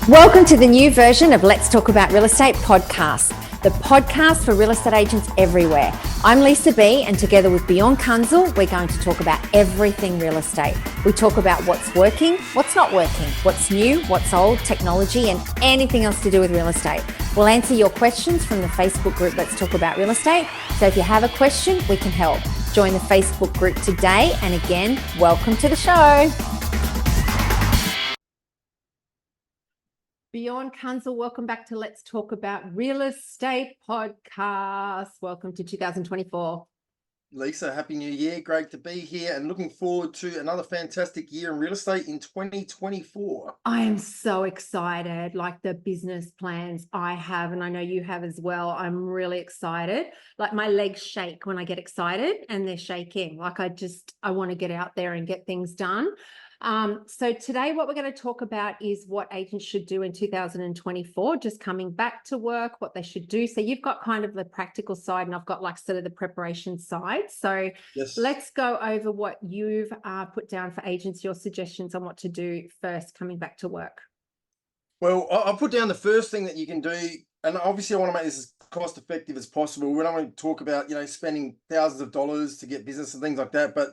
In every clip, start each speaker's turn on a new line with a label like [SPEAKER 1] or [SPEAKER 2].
[SPEAKER 1] Welcome to the new version of Let's Talk About Real Estate podcast, the podcast for real estate agents everywhere. I'm Lisa B, and together with Bjorn Kunzel, we're going to talk about everything real estate. We talk about what's working, what's not working, what's new, what's old, technology, and anything else to do with real estate. We'll answer your questions from the Facebook group Let's Talk About Real Estate. So if you have a question, we can help. Join the Facebook group today, and again, welcome to the show. Bjorn Kunzel, welcome back to Let's Talk About Real Estate podcast. Welcome to 2024.
[SPEAKER 2] Lisa, Happy New Year. Great to be here and looking forward to another fantastic year in real estate in 2024.
[SPEAKER 1] I am so excited, like the business plans I have, and I know you have as well. I'm really excited. Like my legs shake when I get excited and they're shaking. Like I want to get out there and get things done. So today what we're going to talk about is what agents should do in 2024, just coming back to work, what they should do. So you've got kind of the practical side and I've got like sort of the preparation side. So
[SPEAKER 2] yes,
[SPEAKER 1] let's go over what you've put down for agents, your suggestions on what to do first coming back to work.
[SPEAKER 2] Well, I'll put down the first thing that you can do, and obviously I want to make this as cost effective as possible. We don't want to talk about, spending thousands of dollars to get business and things like that, but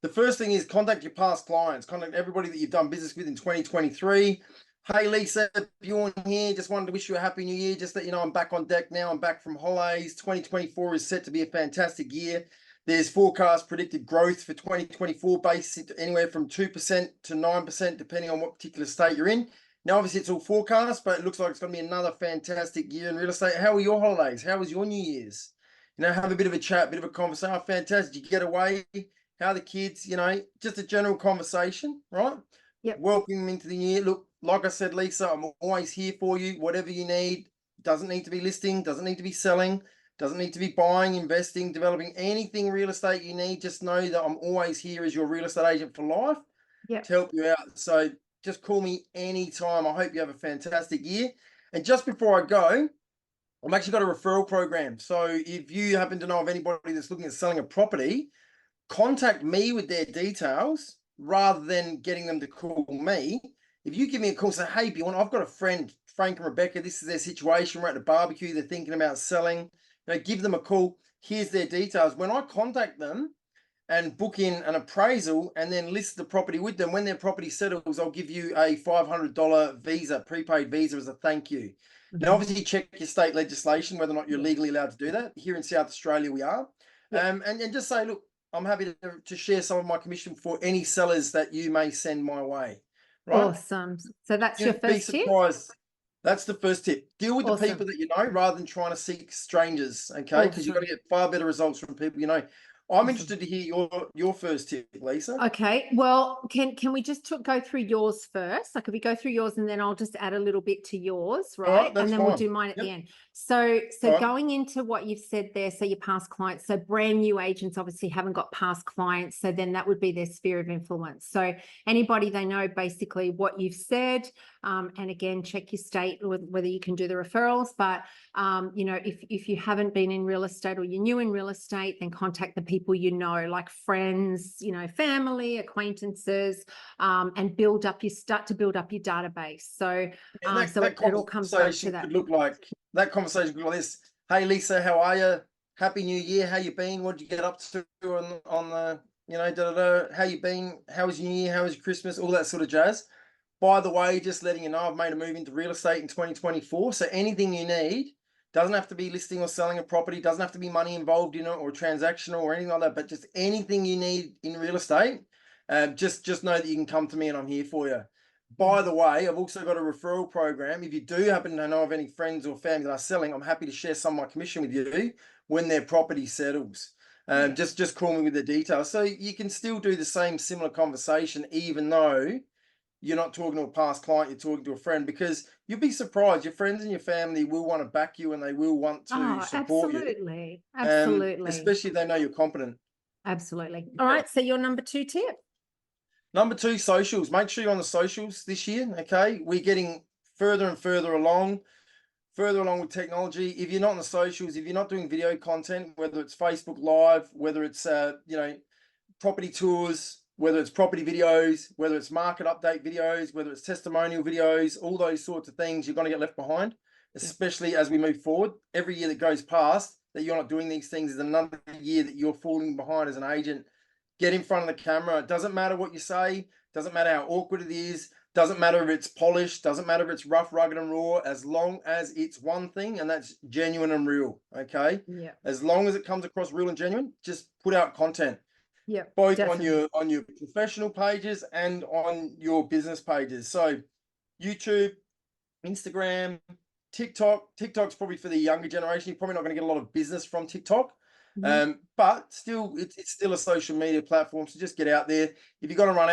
[SPEAKER 2] the first thing is contact your past clients, contact everybody that you've done business with in 2023. Hey, Lisa, Bjorn here. Just wanted to wish you a happy new year. Just let you know I'm back on deck now. I'm back from holidays. 2024 is set to be a fantastic year. There's forecast predicted growth for 2024 based anywhere from 2% to 9%, depending on what particular state you're in. Now, obviously, it's all forecast, but it looks like it's going to be another fantastic year in real estate. How were your holidays? How was your New Year's? Have a bit of a chat, bit of a conversation. Oh, fantastic. Did you get away? How are the kids, just a general conversation, right?
[SPEAKER 1] Yep.
[SPEAKER 2] Welcome them into the year. Look, like I said, Lisa, I'm always here for you. Whatever you need, doesn't need to be listing, doesn't need to be selling, doesn't need to be buying, investing, developing, anything real estate you need. Just know that I'm always here as your real estate agent for life to help you out. So just call me anytime. I hope you have a fantastic year. And just before I go, I've actually got a referral program. So if you happen to know of anybody that's looking at selling a property, contact me with their details rather than getting them to call me. If you give me a call, say, hey, Bjorn, I've got a friend, Frank and Rebecca, this is their situation. We're at the barbecue. They're thinking about selling. Give them a call. Here's their details. When I contact them and book in an appraisal and then list the property with them, when their property settles, I'll give you a $500 visa, prepaid visa as a thank you. Mm-hmm. Now, obviously, check your state legislation, whether or not you're legally allowed to do that. Here in South Australia, we are. And just say, look, I'm happy to share some of my commission for any sellers that you may send my way. Right?
[SPEAKER 1] Awesome. So that's your first tip?
[SPEAKER 2] That's the first tip. Deal with the people that you know rather than trying to seek strangers, okay? Because you've got to get far better results from people you know. I'm interested to hear your first tip, Lisa.
[SPEAKER 1] Okay. Well, can we just go through yours first? Like if we go through yours and then I'll just add a little bit to yours, right? And then we'll do mine at the end. So going into what you've said there, so your past clients, so brand new agents obviously haven't got past clients. So then that would be their sphere of influence. So anybody they know basically what you've said, and again, check your state whether you can do the referrals. But, if you haven't been in real estate or you're new in real estate, then contact the people you know, like friends, family, acquaintances, and start to build up your database. So, it all comes back to that.
[SPEAKER 2] That conversation could look like this. Hey, Lisa, how are you? Happy New Year. How you been? What did you get up to on the, how you been? How was your New Year? How was your Christmas? All that sort of jazz. By the way, just letting you know, I've made a move into real estate in 2024. So anything you need, doesn't have to be listing or selling a property, doesn't have to be money involved in it or transactional or anything like that, but just anything you need in real estate, just know that you can come to me and I'm here for you. By the way, I've also got a referral program. If you do happen to know of any friends or family that are selling, I'm happy to share some of my commission with you when their property settles. Just call me with the details. So you can still do the same similar conversation, even though you're not talking to a past client, you're talking to a friend, because you'll be surprised. Your friends and your family will want to back you and they will want to support you.
[SPEAKER 1] Absolutely.
[SPEAKER 2] Especially if they know you're competent.
[SPEAKER 1] Absolutely. All right. So your number 2 tip.
[SPEAKER 2] Number 2, socials. Make sure you're on the socials this year, okay? We're getting further and further along with technology. If you're not on the socials, if you're not doing video content, whether it's Facebook Live, whether it's, property tours, whether it's property videos, whether it's market update videos, whether it's testimonial videos, all those sorts of things, you're going to get left behind, especially as we move forward. Every year that goes past that you're not doing these things is another year that you're falling behind as an agent. Get in front of the camera. It doesn't matter what you say. Doesn't matter how awkward it is. Doesn't matter if it's polished. Doesn't matter if it's rough, rugged, and raw. As long as it's one thing, and that's genuine and real. Okay.
[SPEAKER 1] Yeah.
[SPEAKER 2] As long as it comes across real and genuine, just put out content.
[SPEAKER 1] Yeah.
[SPEAKER 2] Both
[SPEAKER 1] definitely.
[SPEAKER 2] on your professional pages and on your business pages. So YouTube, Instagram, TikTok. TikTok's probably for the younger generation. You're probably not going to get a lot of business from TikTok. But still, it's still a social media platform. So just get out there. If you're going to run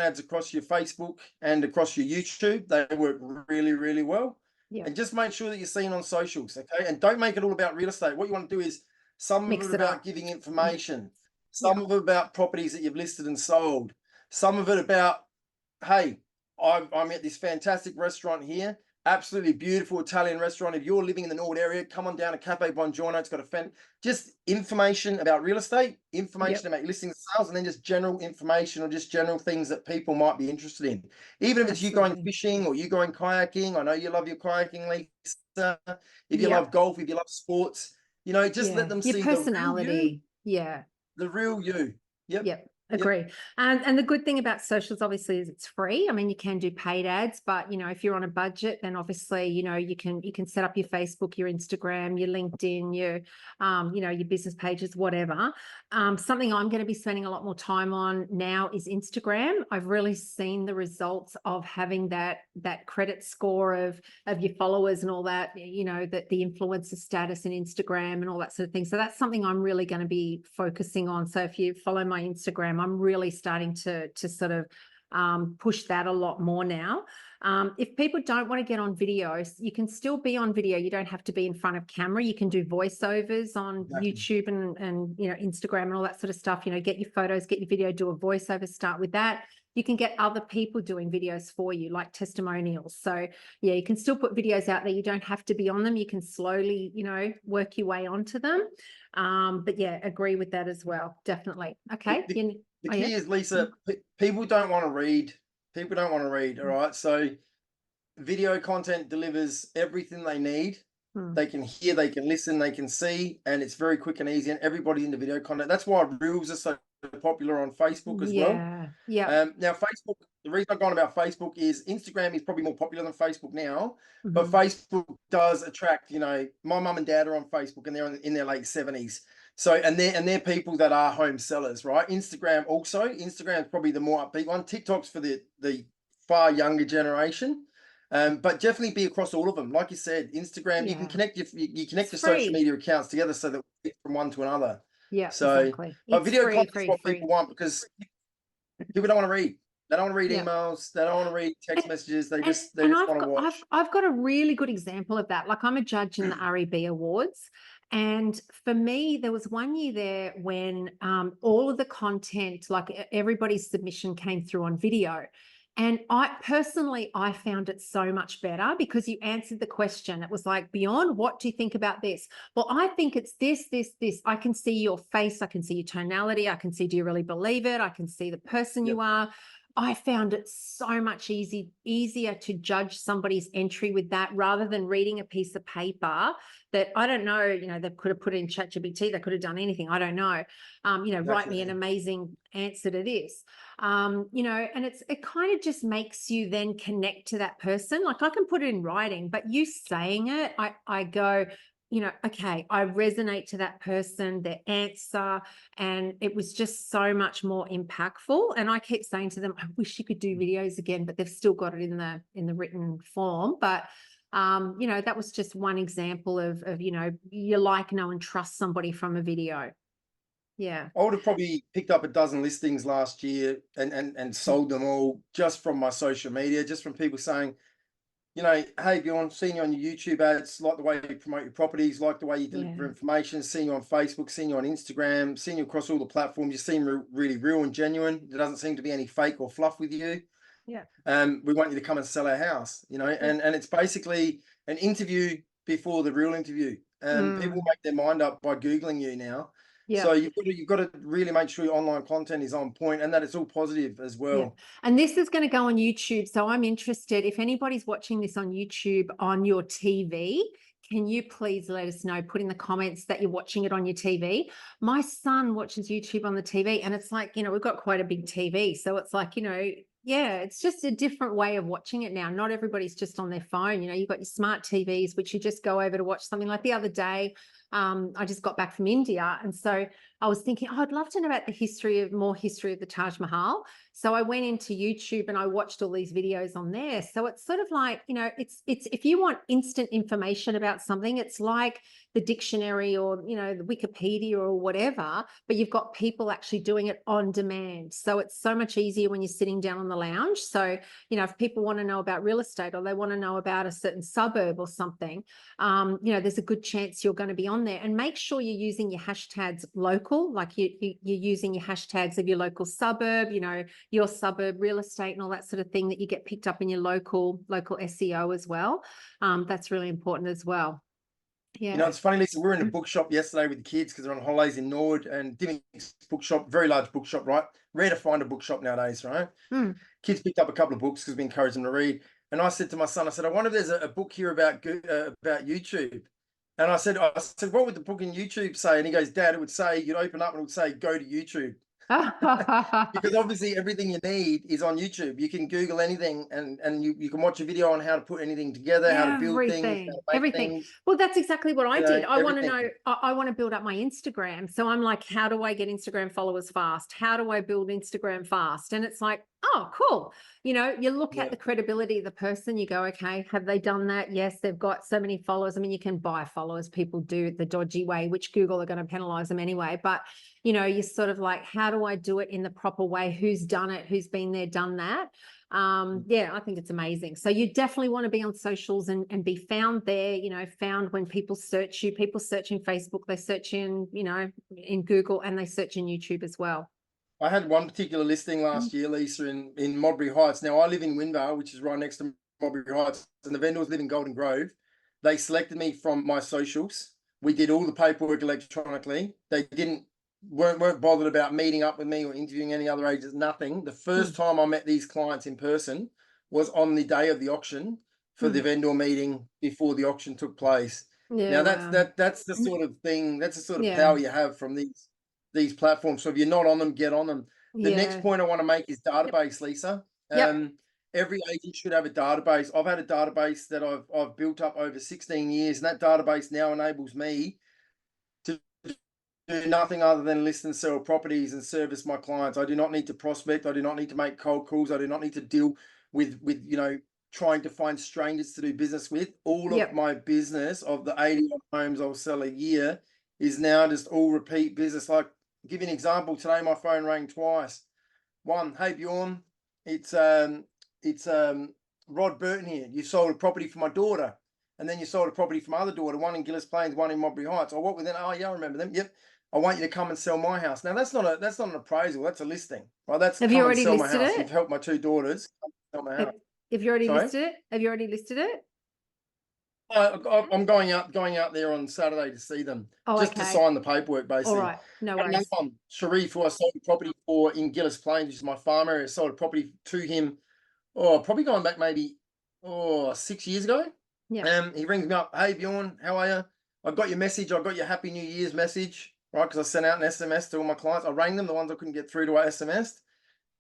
[SPEAKER 2] ads across your Facebook and across your YouTube. They work really, really well.
[SPEAKER 1] Yeah.
[SPEAKER 2] And just make sure that you're seen on socials. Okay. And don't make it all about real estate. What you want to do is some
[SPEAKER 1] Mix
[SPEAKER 2] of
[SPEAKER 1] it
[SPEAKER 2] it about
[SPEAKER 1] up.
[SPEAKER 2] giving information, some of it about properties that you've listed and sold, some of it about, hey, I'm at this fantastic restaurant here. Absolutely beautiful Italian restaurant. If you're living in the Norwood area, come on down to Cafe Buongiorno. It's got a just information about real estate, information about your listings and sales, and then just general information or just general things that people might be interested in. Even if it's you going fishing or you going kayaking. I know you love your kayaking, Lisa. If you love golf, if you love sports, you know, just let them see
[SPEAKER 1] your personality.
[SPEAKER 2] The real you.
[SPEAKER 1] Yep. Agree. And the good thing about socials obviously is it's free. I mean, you can do paid ads, but you know, if you're on a budget, then obviously, you know, you can set up your Facebook, your Instagram, your LinkedIn, your you know, your business pages, whatever. Something I'm going to be spending a lot more time on now is Instagram. I've really seen the results of having that credit score of your followers and all that, you know, that the influencer status in Instagram and all that sort of thing. So that's something I'm really going to be focusing on. So if you follow my Instagram, I'm really starting to sort of push that a lot more now. If people don't want to get on videos, you can still be on video. You don't have to be in front of camera. You can do voiceovers on YouTube and you know, Instagram and all that sort of stuff. You know, get your photos, get your video, do a voiceover, start with that. You can get other people doing videos for you, like testimonials. So yeah, you can still put videos out there. You don't have to be on them. You can slowly, you know, work your way onto them. But yeah, agree with that as well. Definitely. Okay.
[SPEAKER 2] The key is, Lisa, people don't want to read. People don't want to read. All right. So video content delivers everything they need. They can hear, they can listen, they can see, and it's very quick and easy. And everybody's into video content. That's why Reels are so popular on Facebook as well. Now, Facebook, the reason I've gone about Facebook is Instagram is probably more popular than Facebook now, but Facebook does attract, you know, my mum and dad are on Facebook and they're in their late 70s. So, and they're people that are home sellers, right? Instagram is probably the more upbeat one. TikTok's for the far younger generation. But definitely be across all of them. Like you said, Instagram, you can connect your social media accounts together so that we get from one to another.
[SPEAKER 1] Yeah,
[SPEAKER 2] so,
[SPEAKER 1] exactly.
[SPEAKER 2] But video content is what people want because people don't want to read. They don't want to read emails. They don't want to read text messages. They just want to watch.
[SPEAKER 1] I've got a really good example of that. Like I'm a judge in the REB Awards. And for me, there was one year there when all of the content, like everybody's submission came through on video. And I found it so much better because you answered the question. It was like, Bjorn, what do you think about this? Well, I think it's this. I can see your face. I can see your tonality. I can see, do you really believe it? I can see the person you are. I found it so much easier to judge somebody's entry with that rather than reading a piece of paper that I don't know, you know, they could have put in ChatGPT, they could have done anything. I don't know. You know, write me an amazing answer to this. You know, and it kind of just makes you then connect to that person. Like I can put it in writing, but you saying it, I go, you know, okay, I resonate to that person, their answer, and it was just so much more impactful. And I keep saying to them, I wish you could do videos again, but they've still got it in the written form. But you know, that was just one example of you know, you like, know, and trust somebody from a video. Yeah.
[SPEAKER 2] I would have probably picked up a dozen listings last year and sold them all just from my social media, just from people saying, you know, hey, Bjorn, seeing you on your YouTube ads, like the way you promote your properties, like the way you deliver information, seeing you on Facebook, seeing you on Instagram, seeing you across all the platforms. You seem really real and genuine. There doesn't seem to be any fake or fluff with you.
[SPEAKER 1] Yeah.
[SPEAKER 2] We want you to come and sell our house, you know, and it's basically an interview before the real interview. People make their mind up by Googling you now.
[SPEAKER 1] Yeah.
[SPEAKER 2] So you've got to really make sure your online content is on point and that it's all positive as well.
[SPEAKER 1] Yeah. And this is going to go on YouTube. So I'm interested, if anybody's watching this on YouTube on your TV, can you please let us know, put in the comments that you're watching it on your TV. My son watches YouTube on the TV, and it's like, you know, we've got quite a big TV. So it's like, you know, yeah, it's just a different way of watching it now. Not everybody's just on their phone. You know, you've got your smart TVs, which you just go over to watch something. Like the other day, I just got back from India. And so I was thinking, oh, I'd love to know about more history of the Taj Mahal. So I went into YouTube and I watched all these videos on there. So it's sort of like, you know, it's if you want instant information about something, it's like the dictionary or, you know, the Wikipedia or whatever, but you've got people actually doing it on demand. So it's so much easier when you're sitting down on the lounge. So, you know, if people want to know about real estate or they want to know about a certain suburb or something, you know, there's a good chance you're going to be on there. And make sure you're using your hashtags local, like you're using your hashtags of your local suburb, you know, your suburb real estate and all that sort of thing, that you get picked up in your local SEO as well. That's really important as well. Yeah.
[SPEAKER 2] You know, it's funny, Lisa, we were in a bookshop yesterday with the kids because they're on holidays in Nord, and Dimming's bookshop, very large bookshop, right? Rare to find a bookshop nowadays, right? Kids picked up a couple of books because we encourage them to read. And I said to my son, I said, I wonder if there's a book here about YouTube. And I said, what would the book in YouTube say? And he goes, Dad, it would say, you'd open up and it would say, go to YouTube. Because obviously everything you need is on YouTube. You can Google anything and you can watch a video on how to put anything together, how to build things, how to make things.
[SPEAKER 1] Well, that's exactly what I did. I want to know, I want to build up my Instagram. So I'm like, how do I get Instagram followers fast? How do I build Instagram fast? And it's like, oh, cool. You know, you look at the credibility of the person, you go, okay, have they done that? Yes, they've got so many followers. I mean, you can buy followers. People do it the dodgy way, which Google are going to penalize them anyway. But, you know, you're sort of like, how do I do it in the proper way? Who's done it? Who's been there, done that? Yeah, I think it's amazing. So you definitely want to be on socials and be found there, you know, found when people search you. People search in Facebook, they search in, you know, in Google, and they search in YouTube as well.
[SPEAKER 2] I had one particular listing last year, Lisa, in Modbury Heights. Now, I live in Windvale, which is right next to Modbury Heights, and the vendors live in Golden Grove. They selected me from my socials. We did all the paperwork electronically. They weren't bothered about meeting up with me or interviewing any other agents, nothing. The first time I met these clients in person was on the day of the auction for the vendor meeting before the auction took place. Now, that's the sort of thing, that's the sort of power you have from these platforms. So if you're not on them, get on them. The next point I want to make is database, Lisa. Every agent should have a database. I've had a database that I've built up over 16 years, and that database now enables me to do nothing other than list and sell properties and service my clients. I do not need to prospect. I do not need to make cold calls. I do not need to deal with you know, trying to find strangers to do business with. All of my business of the 80 homes I'll sell a year is now just all repeat business. Like, I'll give you an example. Today my phone rang twice. One, hey Bjorn, it's Rod Burton here. You sold a property for my daughter, and then you sold a property for my other daughter, one in Gillis Plains, one in Modbury Heights. Oh, what with them? Oh yeah, I remember them. Yep. I want you to come and sell my house. Now that's not an appraisal, that's a listing. Right? That's
[SPEAKER 1] have you already listed it?
[SPEAKER 2] You've helped my two daughters sell my house.
[SPEAKER 1] Have you already listed it? Have you already listed it?
[SPEAKER 2] I'm going out there on Saturday to see them, to sign the paperwork, basically.
[SPEAKER 1] All right, no worries.
[SPEAKER 2] Another one, Sharif, who I sold a property for in Gillis Plains, which is my farm area, sold a property to him, probably going back maybe 6 years ago. Yeah. He rings me up, hey Bjorn, how are you? I got your message, I got your Happy New Year's message, right? Because I sent out an SMS to all my clients. I rang them, the ones I couldn't get through to, I SMS'd,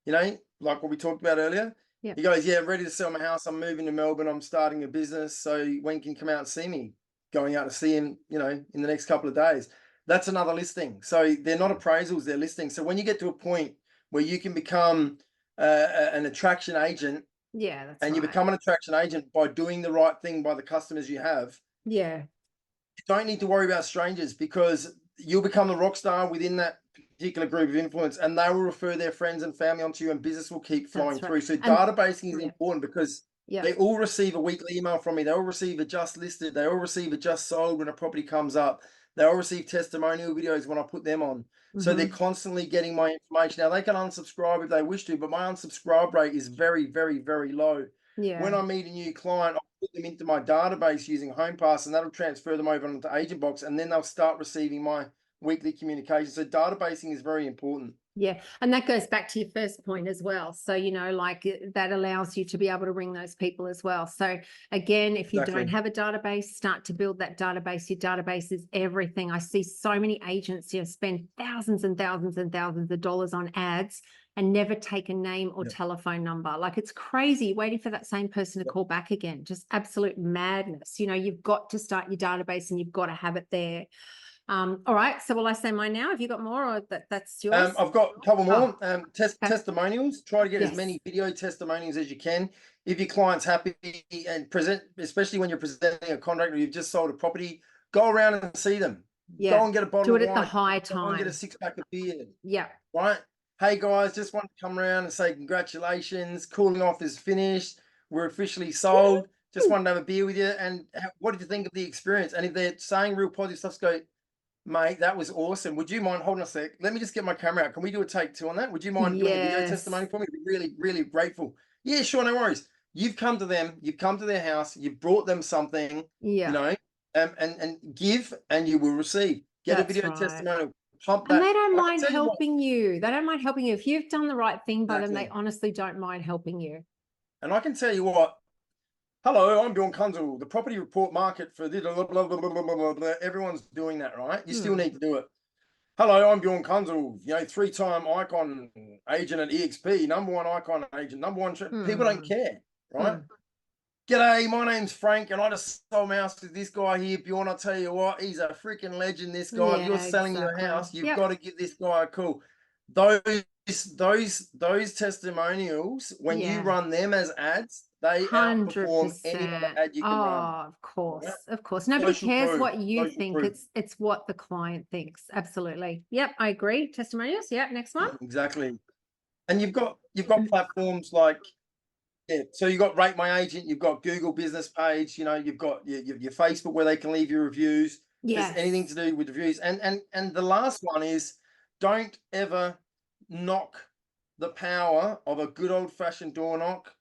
[SPEAKER 2] you know, like what we talked about earlier. Yeah. He goes, yeah, ready to sell my house. I'm moving to Melbourne. I'm starting a business. So when can you come out and see me? Going out to see him, you know, in the next couple of days. That's another listing. So they're not appraisals, they're listings. So when you get to a point where you can become an attraction agent, you become an attraction agent by doing the right thing by the customers you have. Yeah. You don't need to worry about strangers, because you'll become the rock star within that particular group of influence, and they will refer their friends and family onto you, and business will keep flowing through. So databasing is important, because they all receive a weekly email from me. They all receive a just listed. They all receive a just sold when a property comes up. They all receive testimonial videos when I put them on. So they're constantly getting my information. Now, they can unsubscribe if they wish to, but my unsubscribe rate is very, very, very low. Yeah. When I meet a new client, I'll put them into my database using HomePass, and that'll transfer them over onto Agent Box, and then they'll start receiving my weekly communication. So databasing is very important.
[SPEAKER 1] Yeah. And that goes back to your first point as well. So, you know, like that allows you to be able to ring those people as well. So again, if you don't have a database, start to build that database. Your database is everything. I see so many agents, you know, spend thousands and thousands and thousands of dollars on ads and never take a name or telephone number. Like it's crazy waiting for that same person to call back again. Just absolute madness. You know, you've got to start your database and you've got to have it there. All right. So will I say mine now? Have you got more or that's yours?
[SPEAKER 2] I've got a couple more. Testimonials. Try to get as many video testimonials as you can. If your client's happy and present, especially when you're presenting a contract or you've just sold a property, go around and see them.
[SPEAKER 1] Yeah.
[SPEAKER 2] Go and get a bottle of wine.
[SPEAKER 1] Do it at the high time.
[SPEAKER 2] Go and get a 6-pack of beer.
[SPEAKER 1] Yeah.
[SPEAKER 2] Right. Hey guys, just want to come around and say congratulations. Cooling off is finished. We're officially sold. Just wanted to have a beer with you. And what did you think of the experience? And if they're saying real positive stuff, go, mate, that was awesome. Would you mind holding a sec? Let me just get my camera out. Can we do a take 2 on that? Would you mind doing a video testimony for me? I'd be really, really grateful. Yeah, sure, no worries. You've come to them, you've come to their house, you've brought them something, you know, and give and you will receive. Get a video testimonial. Pump that.
[SPEAKER 1] And they don't mind helping you. They don't mind helping you. If you've done the right thing by them, they honestly don't mind helping you.
[SPEAKER 2] And I can tell you what, hello, I'm Bjorn Kunzel, the property report market for this, blah, blah, blah, blah, blah, blah, blah. Everyone's doing that, right? You still need to do it. Hello, I'm Bjorn Kunzel, you know, 3-time icon agent at EXP, #1 icon agent, #1. People don't care, right? G'day, my name's Frank, and I just sold my house to this guy here, Bjorn. I'll tell you what, he's a freaking legend, this guy. If you're selling your house, you've got to give this guy a call. Those testimonials, when you run them as ads, they outperform any other ad you can run.
[SPEAKER 1] Of course, of course. Nobody cares what you think. It's what the client thinks. Absolutely. Yep, I agree. Testimonials. Yeah, next one.
[SPEAKER 2] Exactly. And you've got platforms like, so you've got Rate My Agent, you've got Google Business Page, you know, you've got your Facebook where they can leave your reviews. Yes. Anything to do with reviews. And the last one is, don't ever knock the power of a good old-fashioned door knock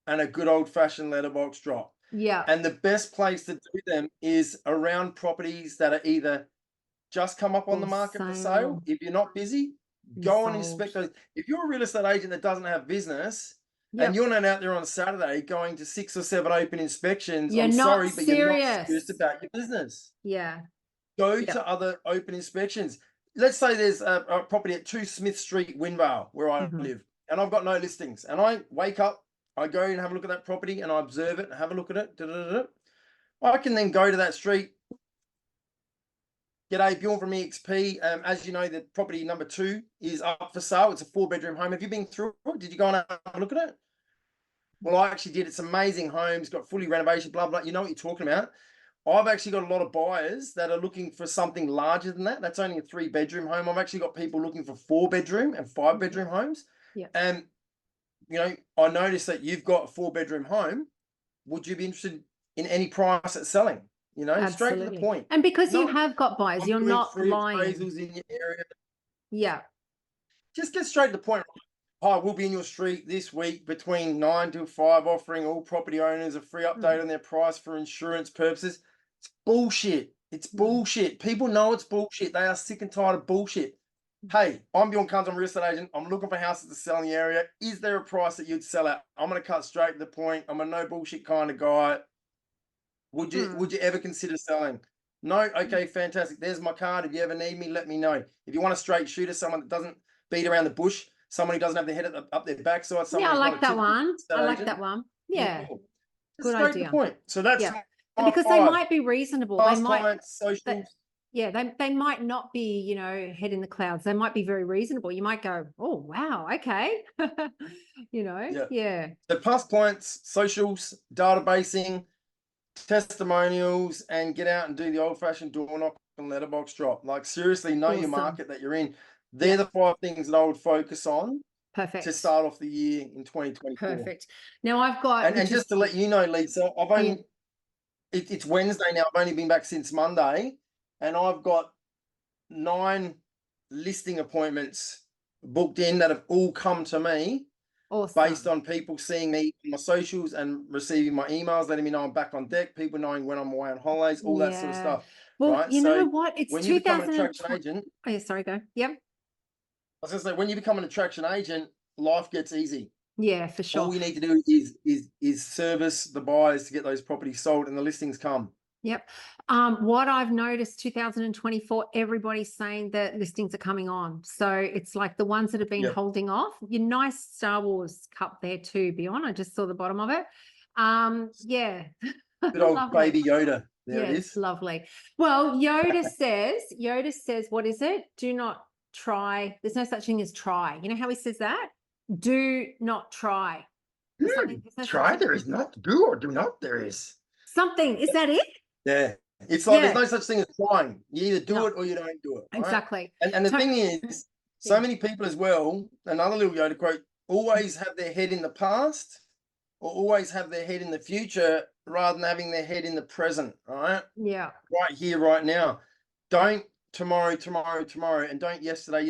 [SPEAKER 2] and a good old-fashioned letterbox drop.
[SPEAKER 1] Yeah.
[SPEAKER 2] And the best place to do them is around properties that are either just come up on the market for sale. If you're not busy, go and inspect those. If you're a real estate agent that doesn't have business, and you're not out there on Saturday going to 6 or 7 open inspections, I'm sorry, but you're not serious about your business.
[SPEAKER 1] Yeah.
[SPEAKER 2] Go to other open inspections. Let's say there's a property at 2 Smith Street, Windvale, where I live, and I've got no listings. And I wake up, I go and have a look at that property, and I observe it, have a look at it. I can then go to that street. G'day, Bjorn from EXP. As you know, the property #2 is up for sale. It's a 4-bedroom home. Have you been through it? Did you go and have a look at it? Well, I actually did. It's amazing homes, got fully renovation, blah, blah. You know what you're talking about. I've actually got a lot of buyers that are looking for something larger than that. That's only a 3-bedroom home. I've actually got people looking for 4-bedroom and 5-bedroom homes.
[SPEAKER 1] Yeah.
[SPEAKER 2] And, you know, I noticed that you've got a 4-bedroom home. Would you be interested in any price at selling? You know, straight to the point.
[SPEAKER 1] And because you have got buyers, you're not lying.
[SPEAKER 2] Appraisals in your area.
[SPEAKER 1] Yeah.
[SPEAKER 2] Just get straight to the point. Hi, we'll be in your street this week between 9 to 5, offering all property owners a free update on their price for insurance purposes. It's bullshit. It's bullshit. People know it's bullshit. They are sick and tired of bullshit. Hey, I'm Bjorn Kunzel, I'm a real estate agent. I'm looking for houses to sell in the area. Is there a price that you'd sell at? I'm going to cut straight to the point. I'm a no bullshit kind of guy. Would you ever consider selling? No? Okay, fantastic. There's my card. If you ever need me, let me know. If you want a straight shooter, someone that doesn't beat around the bush, someone who doesn't have their head up their backside.
[SPEAKER 1] Yeah, I like that one. I like that one. Yeah.
[SPEAKER 2] Good idea. Point. So that's
[SPEAKER 1] because they might be reasonable. They might,
[SPEAKER 2] clients, socials.
[SPEAKER 1] They might not be, you know, head in the clouds. They might be very reasonable. You might go, oh, wow, okay. You know,
[SPEAKER 2] So past clients, socials, databasing, testimonials, and get out and do the old-fashioned door knock and letterbox drop. Like, seriously, know your market that you're in. They're the 5 things that I would focus on.
[SPEAKER 1] Perfect.
[SPEAKER 2] To start off the year in 2024.
[SPEAKER 1] Perfect. Now I've got,
[SPEAKER 2] and just to let you know, Lisa, I've only it's Wednesday now. I've only been back since Monday, and I've got 9 listing appointments booked in that have all come to me based on people seeing me on my socials and receiving my emails, letting me know I'm back on deck, people knowing when I'm away on holidays, all that sort of stuff.
[SPEAKER 1] Well,
[SPEAKER 2] right?
[SPEAKER 1] you know what? It's
[SPEAKER 2] when you become an attraction
[SPEAKER 1] 2020.
[SPEAKER 2] agent,
[SPEAKER 1] Oh, yeah, sorry, go. Yep.
[SPEAKER 2] I was gonna say, when you become an attraction agent, life gets easy.
[SPEAKER 1] Yeah, for sure.
[SPEAKER 2] All you need to do is service the buyers to get those properties sold and the listings come.
[SPEAKER 1] Yep. What I've noticed 2024, everybody's saying that listings are coming on. So it's like the ones that have been holding off. Your nice Star Wars cup there too, Bjorn. I just saw the bottom of it. Yeah.
[SPEAKER 2] Good old baby Yoda. There it is.
[SPEAKER 1] Lovely. Well, Yoda says, what is it? Do not try. There's no such thing as try. You know how he says that? Do not try.
[SPEAKER 2] Try, there is not. Do or do not, there is.
[SPEAKER 1] Something. Is that it?
[SPEAKER 2] Yeah. It's like there's no such thing as trying. You either do it or you don't do it. Right?
[SPEAKER 1] Exactly.
[SPEAKER 2] And the thing is, so many people as well, another little Yoda quote, always have their head in the past or always have their head in the future rather than having their head in the present, right?
[SPEAKER 1] Yeah.
[SPEAKER 2] Right here, right now. Don't tomorrow, and don't yesterday,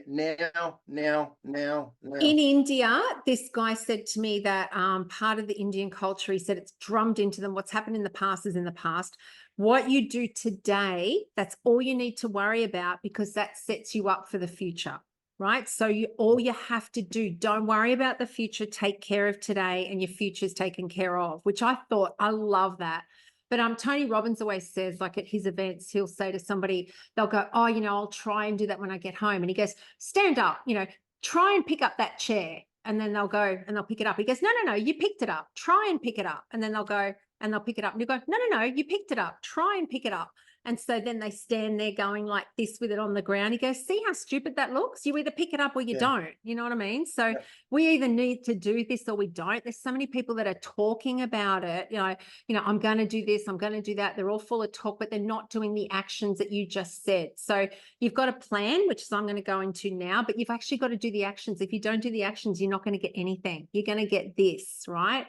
[SPEAKER 2] now.
[SPEAKER 1] In India, this guy said to me that part of the Indian culture, he said it's drummed into them. What's happened in the past is in the past. What you do today, that's all you need to worry about because that sets you up for the future, right? So all you have to do, don't worry about the future, take care of today and your future's taken care of, which I love that. But Tony Robbins always says, like at his events, he'll say to somebody, they'll go, oh, I'll try and do that when I get home. And he goes, stand up, try and pick up that chair. And then they'll go and they'll pick it up. He goes, no, you picked it up. Try and pick it up. And then they'll go and they'll pick it up. And you go, no, you picked it up. Try and pick it up. And so then they stand there going like this with it on the ground. He goes, see how stupid that looks? You either pick it up or you don't. You know what I mean? So we either need to do this or we don't. There's so many people that are talking about it. I'm going to do this. I'm going to do that. They're all full of talk, but they're not doing the actions that you just said. So you've got a plan, which is I'm going to go into now, but you've actually got to do the actions. If you don't do the actions, you're not going to get anything. You're going to get this, right?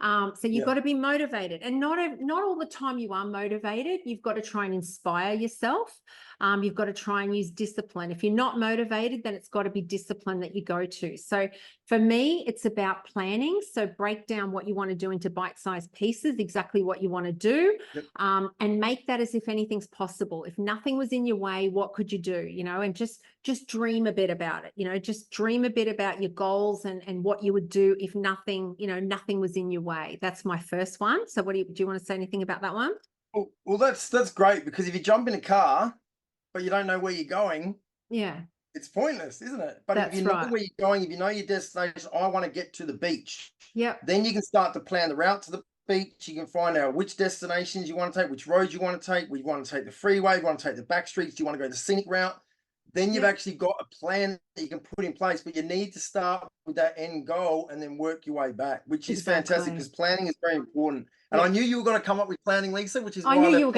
[SPEAKER 1] So you've got to be motivated, and not all the time you are motivated. You've got to try and inspire yourself. You've got to try and use discipline. If you're not motivated, then it's got to be discipline that you go to. So for me, it's about planning. So break down what you want to do into bite-sized pieces, exactly what you want to do, and make that as if anything's possible. If nothing was in your way, what could you do? And just dream a bit about it. Just dream a bit about your goals and what you would do if nothing was in your way. That's my first one. So do you want to say anything about that one?
[SPEAKER 2] Well, that's great, because if you jump in a car but you don't know where you're going, it's pointless, isn't it? But if you know where you're going, if you know your destination, I want to get to the beach. Then you can start to plan the route to the beach. You can find out which destinations you want to take, which roads you want to take. We want to take the freeway, we want to take the back streets, do you want to go the scenic route? Then you've actually got a plan that you can put in place, but you need to start with that end goal and then work your way back, which is fantastic, because planning is very important. And I knew you were going to come up with planning, Lisa, which is why I knew you were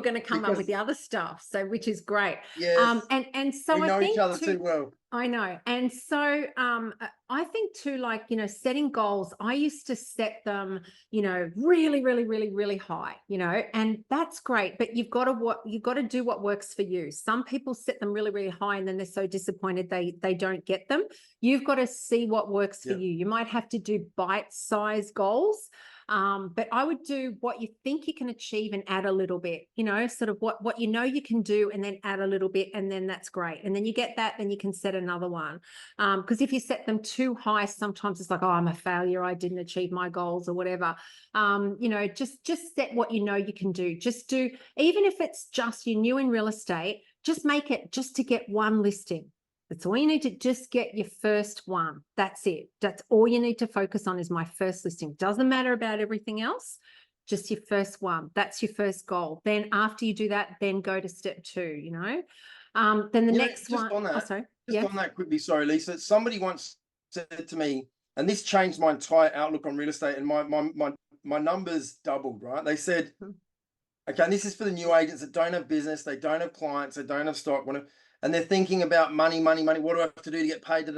[SPEAKER 2] going
[SPEAKER 1] to come up with the other stuff, which is great. And so
[SPEAKER 2] we know each other too well.
[SPEAKER 1] I know. And so I think too, setting goals, I used to set them, really, really, really, really high, and that's great, but you've got to do what works for you. Some people set them really, really high and then they're so disappointed they don't get them. You've got to see what works for you. You might have to do bite-sized goals. But I would do what you think you can achieve and add a little bit, sort of what you can do, and then add a little bit, and then that's great. And then you get that, then you can set another one. Because if you set them too high, sometimes it's like, oh, I'm a failure, I didn't achieve my goals or whatever. Just set what you can do. Just do, even if it's just you're new in real estate, just make it just to get one listing. That's all you need to just get your first one. That's it. That's all you need to focus on is my first listing. Doesn't matter about everything else, just your first one. That's your first goal. Then after you do that, then go to step 2, Then the next one.
[SPEAKER 2] On that,
[SPEAKER 1] oh, sorry.
[SPEAKER 2] On that quickly, sorry, Lisa. Somebody once said to me, and this changed my entire outlook on real estate, and my numbers doubled, right? They said, okay, and this is for the new agents that don't have business, they don't have clients, they don't have stock, and they're thinking about money. What do I have to do to get paid?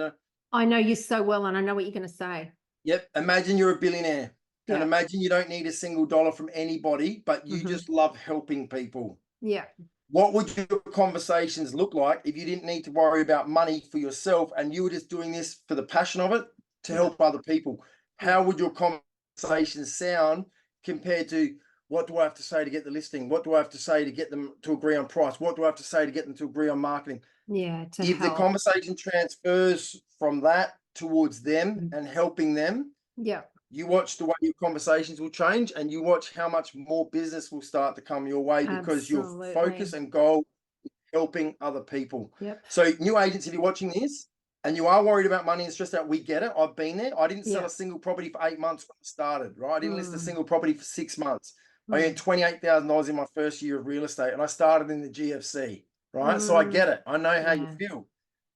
[SPEAKER 1] I know you so well, and I know what you're going to say.
[SPEAKER 2] Yep. Imagine you're a billionaire, and imagine you don't need a single dollar from anybody, but you just love helping people.
[SPEAKER 1] Yeah.
[SPEAKER 2] what would your conversations look like if you didn't need to worry about money for yourself and you were just doing this for the passion of it to help other people? How would your conversations sound compared to what do I have to say to get the listing? What do I have to say to get them to agree on price? What do I have to say to get them to agree on marketing?
[SPEAKER 1] Yeah, to
[SPEAKER 2] If the
[SPEAKER 1] help.
[SPEAKER 2] conversation transfers from that towards them and helping them,
[SPEAKER 1] Yeah.
[SPEAKER 2] you watch the way your conversations will change, and you watch how much more business will start to come your way because your focus and goal is helping other people.
[SPEAKER 1] Yep.
[SPEAKER 2] So new agents, if you're watching this and you are worried about money and stressed out, we get it. I've been there. I didn't sell a single property for 8 months when I started, right? I didn't list a single property for 6 months. I earned $28,000 in my first year of real estate, and I started in the GFC, right? So I get it. I know how you feel.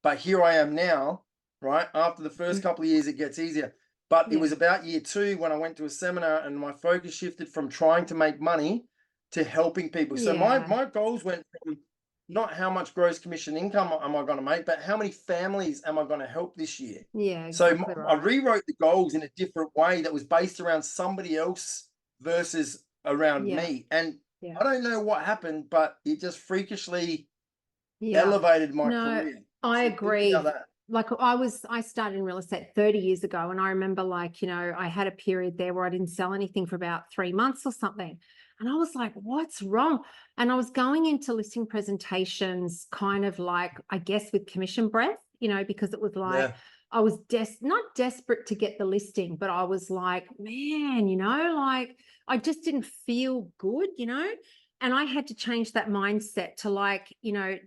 [SPEAKER 2] But here I am now, right? After the first couple of years, it gets easier. But it was about year 2 when I went to a seminar and my focus shifted from trying to make money to helping people. So my goals went from not how much gross commission income am I going to make, but how many families am I going to help this year?
[SPEAKER 1] Yeah, exactly.
[SPEAKER 2] So I rewrote the goals in a different way that was based around somebody else versus around me. And I don't know what happened, but it just freakishly elevated my career.
[SPEAKER 1] I agree.
[SPEAKER 2] That.
[SPEAKER 1] Like I started in real estate 30 years ago, and I remember, like, you know, I had a period there where I didn't sell anything for about 3 months or something. And I was like, what's wrong? And I was going into listing presentations kind of like, I guess, with commission breath, you know, because it was like, I was not desperate to get the listing, but I was like, man, you know, like I just didn't feel good, you know. And I had to change that mindset to, like, you know,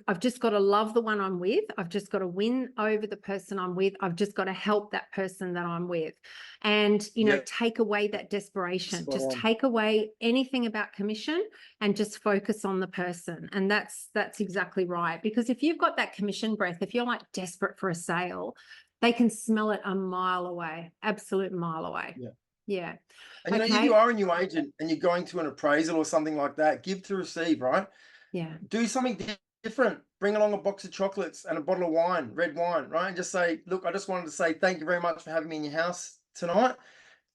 [SPEAKER 1] I've just got to love the one I'm with. I've just got to win over the person I'm with. I've just got to help that person that I'm with. And, you know, take away that desperation, just take away anything about commission and just focus on the person. And that's exactly right. Because if you've got that commission breath, if you're like desperate for a sale, they can smell it a mile away, absolute mile away. Yeah.
[SPEAKER 2] And you know, if you are a new agent and you're going to an appraisal or something like that, give to receive, right?
[SPEAKER 1] Yeah.
[SPEAKER 2] Do something different. Bring along a box of chocolates and a bottle of wine, red wine, right? And just say, look, I just wanted to say thank you very much for having me in your house tonight.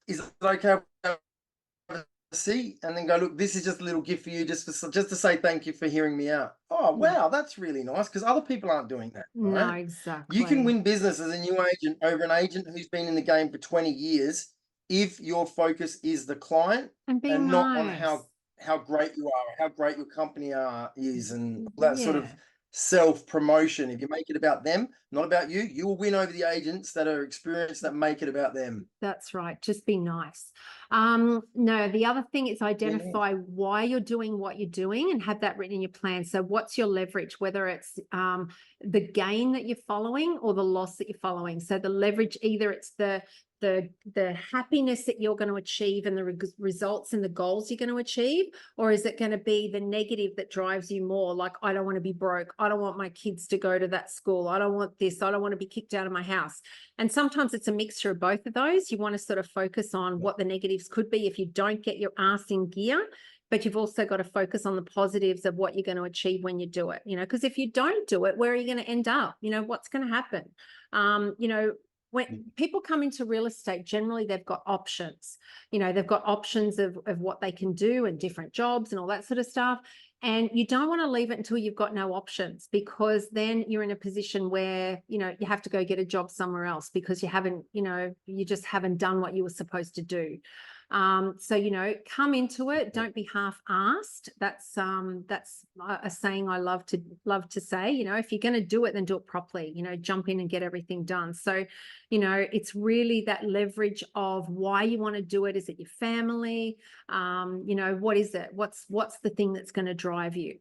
[SPEAKER 2] Is it okay to see? And then go, look, this is just a little gift for you, just to say thank you for hearing me out. Oh, wow, that's really nice, because other people aren't doing that, right?
[SPEAKER 1] No, exactly.
[SPEAKER 2] You can win business as a new agent over an agent who's been in the game for 20 years if your focus is the client and not on how great you are, how great your company is, and that sort of self-promotion. If you make it about them, not about you, you will win over the agents that are experienced that make it about them.
[SPEAKER 1] That's right. Just be nice. No, the other thing is identify why you're doing what you're doing and have that written in your plan. So what's your leverage, whether it's the gain that you're following or the loss that you're following. So the leverage, either it's the happiness that you're going to achieve and the results and the goals you're going to achieve, or is it going to be the negative that drives you more? Like, I don't want to be broke. I don't want my kids to go to that school. I don't want this. I don't want to be kicked out of my house. And sometimes it's a mixture of both of those. You want to sort of focus on what the negatives could be if you don't get your ass in gear, but you've also got to focus on the positives of what you're going to achieve when you do it, you know, because if you don't do it, where are you going to end up? You know, what's going to happen? You know, when people come into real estate, generally they've got options. You know, they've got options of what they can do and different jobs and all that sort of stuff. And you don't want to leave it until you've got no options, because then you're in a position where, you know, you have to go get a job somewhere else because you haven't, you know, you just haven't done what you were supposed to do. So, you know, come into it. Don't be half-assed. That's a saying I love to say. You know, if you're going to do it, then do it properly. You know, jump in and get everything done. So, you know, it's really that leverage of why you want to do it. Is it your family? You know, what is it? What's the thing that's going to drive you?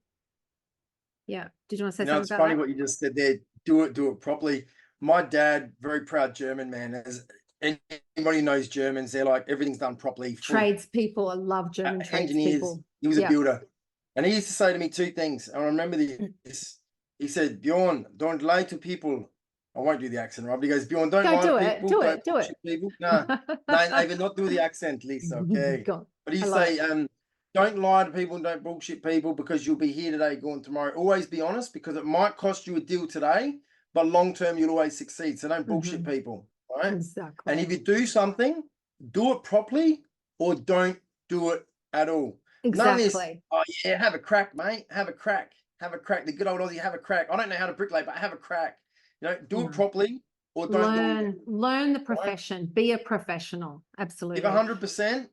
[SPEAKER 1] Yeah. Did you want to say something about that?
[SPEAKER 2] It's funny what you just said there. Do it properly. My dad, very proud German man, as anybody who knows Germans, they're like, everything's done properly.
[SPEAKER 1] Tradespeople, I love German tradespeople.
[SPEAKER 2] He was a builder. And he used to say to me 2 things. I remember this. He said, Bjorn, don't lie to people. I won't do the accent, right? But he goes, Bjorn, don't lie to people. Do it. People. No, I will not do the accent, Lisa, okay? But he say, don't lie to people and don't bullshit people, because you'll be here today, gone tomorrow. Always be honest, because it might cost you a deal today, but long term you'll always succeed. So don't bullshit people, right?
[SPEAKER 1] Exactly.
[SPEAKER 2] And if you do something, do it properly or don't do it at all. None of this,
[SPEAKER 1] Exactly.
[SPEAKER 2] oh yeah, have a crack, mate. Have a crack. Have a crack. The good old Aussie, have a crack. I don't know how to bricklay, but have a crack. You know, do it
[SPEAKER 1] No.
[SPEAKER 2] properly or don't do it.
[SPEAKER 1] Learn the
[SPEAKER 2] Right?
[SPEAKER 1] profession. Be a professional.
[SPEAKER 2] Give
[SPEAKER 1] Absolutely.
[SPEAKER 2] 100%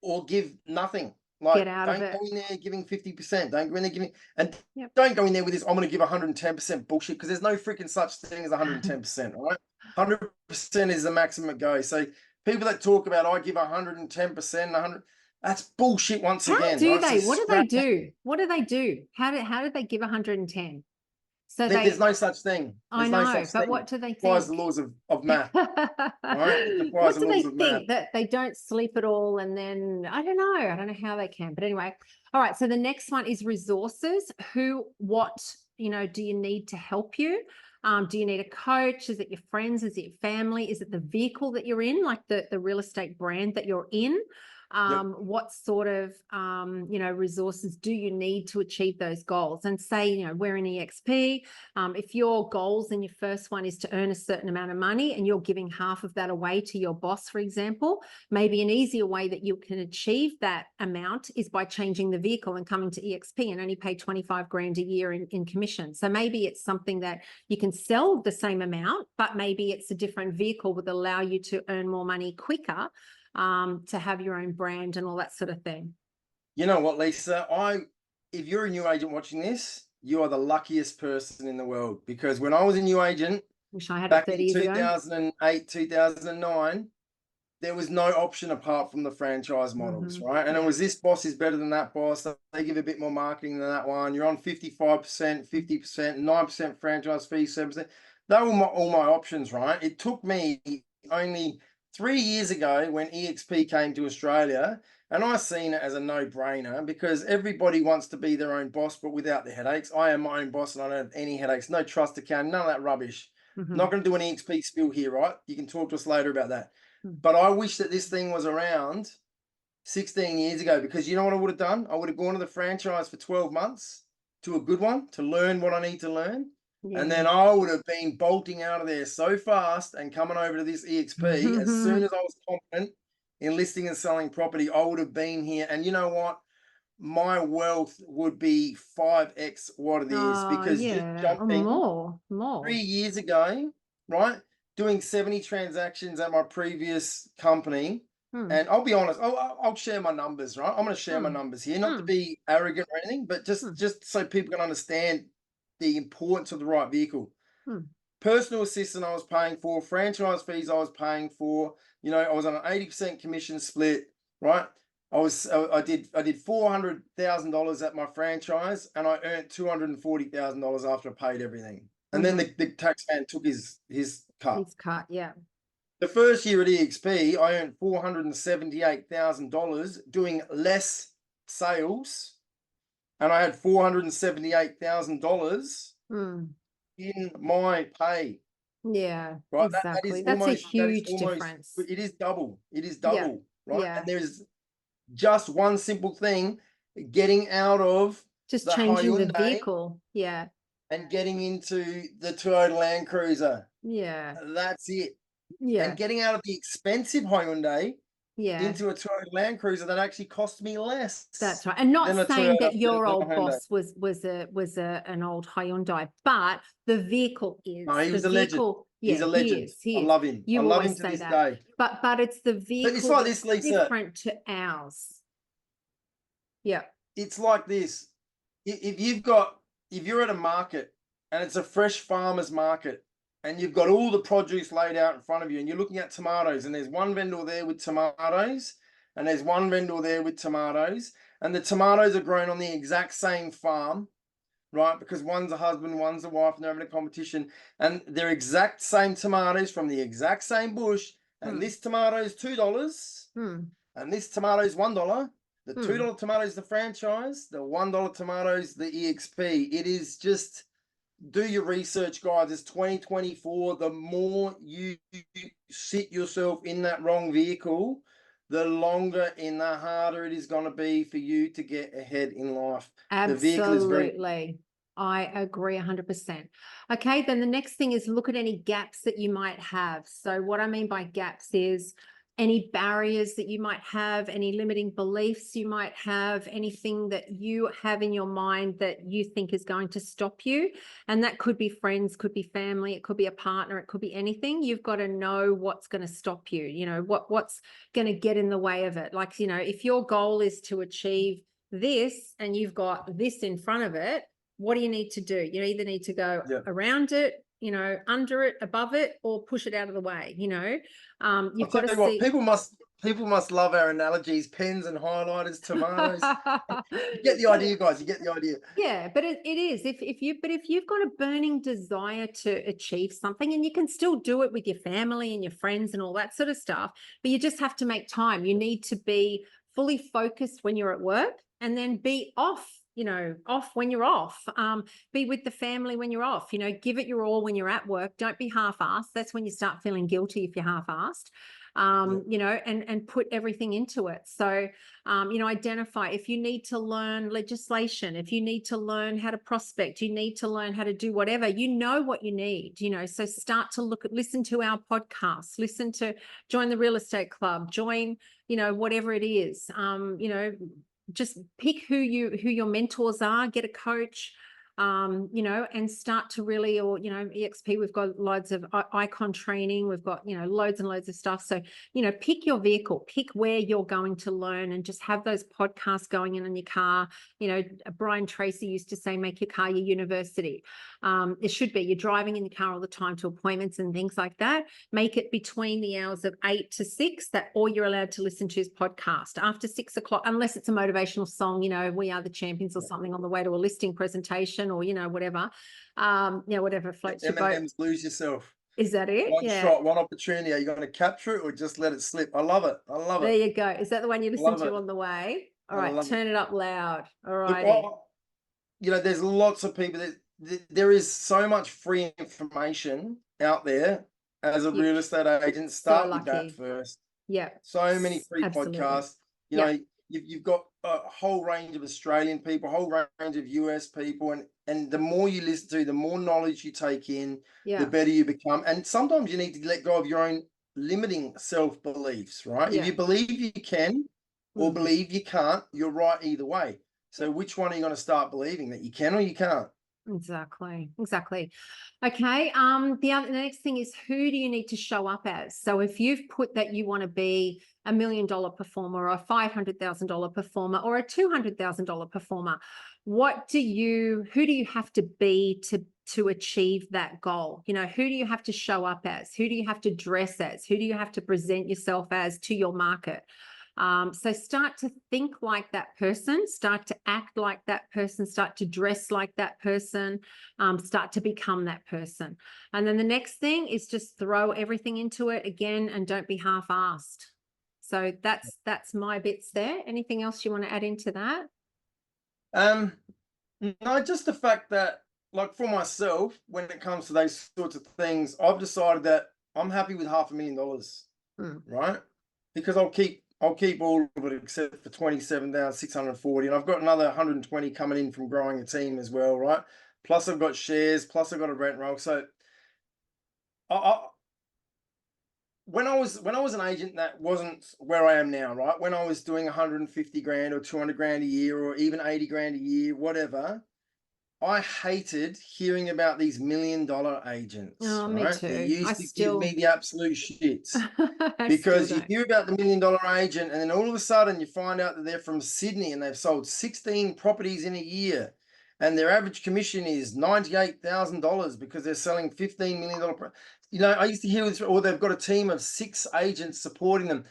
[SPEAKER 2] or give nothing. Like,
[SPEAKER 1] Get out of
[SPEAKER 2] don't
[SPEAKER 1] it.
[SPEAKER 2] go in there giving 50%. Don't go in there giving, and
[SPEAKER 1] Yep.
[SPEAKER 2] don't go in there with this, I'm going to give 110% bullshit, because there's no freaking such thing as 110%, right? 100% is the maximum it goes. So people that talk about, I give 110%, 100, that's bullshit once
[SPEAKER 1] How
[SPEAKER 2] again,
[SPEAKER 1] do
[SPEAKER 2] right? So
[SPEAKER 1] they? What do they
[SPEAKER 2] scrap that.
[SPEAKER 1] do? What do they do? How did they give 110? So
[SPEAKER 2] There's no such thing.
[SPEAKER 1] I
[SPEAKER 2] There's no
[SPEAKER 1] know,
[SPEAKER 2] such
[SPEAKER 1] but
[SPEAKER 2] thing.
[SPEAKER 1] what do they
[SPEAKER 2] It defies
[SPEAKER 1] think?
[SPEAKER 2] the laws of math, right? It defies
[SPEAKER 1] What
[SPEAKER 2] the
[SPEAKER 1] do
[SPEAKER 2] laws
[SPEAKER 1] they
[SPEAKER 2] of math.
[SPEAKER 1] think, that they don't sleep at all? And then I don't know how they can, but anyway. All right. So the next one is resources. What, do you need to help you? Do you need a coach? Is it your friends? Is it your family? Is it the vehicle that you're in, like the real estate brand that you're in?
[SPEAKER 2] Yep.
[SPEAKER 1] What sort of resources do you need to achieve those goals? And say, we're in EXP. If your goals and your first one is to earn a certain amount of money and you're giving half of that away to your boss, for example, maybe an easier way that you can achieve that amount is by changing the vehicle and coming to EXP and only pay 25 grand a year in commission. So maybe it's something that you can sell the same amount, but maybe it's a different vehicle that will allow you to earn more money quicker, to have your own brand and all that sort of thing.
[SPEAKER 2] You know what, Lisa? If you're a new agent watching this, you are the luckiest person in the world, because when I was a new agent
[SPEAKER 1] Wish I had it
[SPEAKER 2] back
[SPEAKER 1] 30
[SPEAKER 2] in
[SPEAKER 1] years ago.
[SPEAKER 2] 2008, 2009, there was no option apart from the franchise models, right? And it was, this boss is better than that boss. They give a bit more marketing than that one. You're on 55%, 50%, 9% franchise fee, 7%. They were all my options, right? It took me only 3 years ago when EXP came to Australia, and I seen it as a no-brainer, because everybody wants to be their own boss, but without the headaches. I am my own boss and I don't have any headaches, no trust account, none of that rubbish. Not going to do an EXP spiel here, right? You can talk to us later about that. But I wish that this thing was around 16 years ago, because you know what I would have done? I would have gone to the franchise for 12 months to a good one to learn what I need to learn.
[SPEAKER 1] Yeah.
[SPEAKER 2] And then I would have been bolting out of there so fast and coming over to this EXP. As soon as I was confident in listing and selling property, I would have been here. And you know what? My wealth would be 5x what it is, because just jumping
[SPEAKER 1] more
[SPEAKER 2] 3 years ago, right? Doing 70 transactions at my previous company. And I'll be honest, I'll share my numbers, right? I'm going to share my numbers here, not to be arrogant or anything, but just so people can understand the importance of the right vehicle. Personal assistant I was paying for, franchise fees I was paying for, I was on an 80% commission split, right? I did $400,000 at my franchise, and I earned $240,000 after I paid everything. And then the tax man took his cut.
[SPEAKER 1] His cut, yeah.
[SPEAKER 2] The first year at EXP, I earned $478,000 doing less sales, and I had $478,000 in my pay.
[SPEAKER 1] Yeah,
[SPEAKER 2] right.
[SPEAKER 1] exactly. That's a huge difference.
[SPEAKER 2] It is double. It is double, right?
[SPEAKER 1] Yeah.
[SPEAKER 2] And there's just one simple thing: getting out of
[SPEAKER 1] Just changing the vehicle. Yeah.
[SPEAKER 2] And getting into the Toyota Land Cruiser.
[SPEAKER 1] Yeah.
[SPEAKER 2] That's it.
[SPEAKER 1] Yeah.
[SPEAKER 2] And getting out of the expensive Hyundai
[SPEAKER 1] yeah.
[SPEAKER 2] into a Toyota Land Cruiser that actually cost me less.
[SPEAKER 1] That's right. And not saying that your old
[SPEAKER 2] Hyundai.
[SPEAKER 1] boss was an old Hyundai, but the vehicle is.
[SPEAKER 2] No, he was a legend.
[SPEAKER 1] Yeah,
[SPEAKER 2] he's a legend.
[SPEAKER 1] He is.
[SPEAKER 2] I love him.
[SPEAKER 1] You
[SPEAKER 2] I love
[SPEAKER 1] always
[SPEAKER 2] him to
[SPEAKER 1] say
[SPEAKER 2] this
[SPEAKER 1] that.
[SPEAKER 2] day.
[SPEAKER 1] But it's the vehicle
[SPEAKER 2] it's like this, Lisa.
[SPEAKER 1] Different to ours. Yeah.
[SPEAKER 2] It's like this. If you're at a market and it's a fresh farmer's market, and you've got all the produce laid out in front of you, and you're looking at tomatoes, and there's one vendor there with tomatoes, and there's one vendor there with tomatoes, and the tomatoes are grown on the exact same farm, right? Because one's a husband, one's a wife, and they're having a competition, and they're exact same tomatoes from the exact same bush, and this tomato is $2, and this tomato is $1. The $2 tomatoes the franchise, the $1 tomatoes the EXP. It is just, do your research, guys. It's 2024. The more you sit yourself in that wrong vehicle, the longer and the harder it is going to be for you to get ahead in life.
[SPEAKER 1] Absolutely.
[SPEAKER 2] The vehicle is very...
[SPEAKER 1] I agree 100%. Okay, then the next thing is look at any gaps that you might have. So what I mean by gaps is, any barriers that you might have, any limiting beliefs you might have, anything that you have in your mind that you think is going to stop you. And that could be friends, could be family, it could be a partner, it could be anything. You've got to know what's going to stop you, you know, what's going to get in the way of it. Like, you know, if your goal is to achieve this and you've got this in front of it, what do you need to do? You either need to go around it, you know, under it, above it, or push it out of the way, you know. You've got to see.
[SPEAKER 2] People must love our analogies, pens and highlighters, tomatoes. You get the idea, guys. You get the idea.
[SPEAKER 1] Yeah, but it is. If you've got a burning desire to achieve something, and you can still do it with your family and your friends and all that sort of stuff, but you just have to make time. You need to be fully focused when you're at work, and then be off, you know, off when you're off. Be with the family when you're off, you know, give it your all when you're at work. Don't be half-assed. That's when you start feeling guilty if you're half-assed. You know, and put everything into it. So, you know, identify if you need to learn legislation, if you need to learn how to prospect, you need to learn how to do whatever, you know what you need, you know, so start to listen to our podcasts, join the real estate club, join, you know, whatever it is, you know, just pick who your mentors are, get a coach, you know, and start to really, or, you know, EXP, we've got loads of icon training. We've got, you know, loads and loads of stuff. So, you know, pick your vehicle, pick where you're going to learn, and just have those podcasts going in your car. You know, Brian Tracy used to say, make your car your university. It should be. You're driving in your car all the time to appointments and things like that. Make it between the hours of 8 to 6 that all you're allowed to listen to is podcast. After 6 o'clock, unless it's a motivational song, you know, We Are the Champions or something on the way to a listing presentation, or, you know, whatever, you know, whatever floats your boat.
[SPEAKER 2] M&M's Lose Yourself.
[SPEAKER 1] Is that it?
[SPEAKER 2] One shot, one opportunity. Are you going to capture it or just let it slip? I love it. I love it.
[SPEAKER 1] There you go. Is that the one you listen to on the way? All right, turn it up loud. All right.
[SPEAKER 2] You know, there's lots of people there is so much free information out there. As a real estate agent, start with that first.
[SPEAKER 1] Yeah.
[SPEAKER 2] So many free podcasts. You know, you've got a whole range of Australian people, a whole range of US people, and the more you listen to, the more knowledge you take in, the better you become. And sometimes you need to let go of your own limiting self-beliefs, right? If you believe you can or believe you can't, you're right either way. So which one are you going to start believing, that you can or you can't?
[SPEAKER 1] Exactly. Okay. The next thing is, who do you need to show up as? So if you've put that you want to be $1 million performer, or a $500,000 performer, or a $200,000 performer, who do you have to be to achieve that goal? You know, who do you have to show up as? Who do you have to dress as? Who do you have to present yourself as to your market? So start to think like that person, start to act like that person, start to dress like that person, start to become that person. And then the next thing is just throw everything into it again, and don't be half-assed. So that's my bits there. Anything else you want to add into that?
[SPEAKER 2] No, just the fact that, like, for myself, when it comes to those sorts of things, I've decided that I'm happy with $500,000, right? Because I'll keep all of it except for 27,640, and I've got another 120 coming in from growing a team as well, right? Plus I've got shares, plus I've got a rent roll. So when I was an agent, that wasn't where I am now, right? When I was doing 150 grand or 200 grand a year, or even 80 grand a year, whatever, I hated hearing about these $1 million agents.
[SPEAKER 1] Oh, me too.
[SPEAKER 2] They used to give me the absolute shits. Because you hear about the $1 million agent, and then all of a sudden you find out that they're from Sydney and they've sold 16 properties in a year, and their average commission is $98,000 because they're selling $15 million. You know, I used to hear this, or they've got a team of 6 agents supporting them.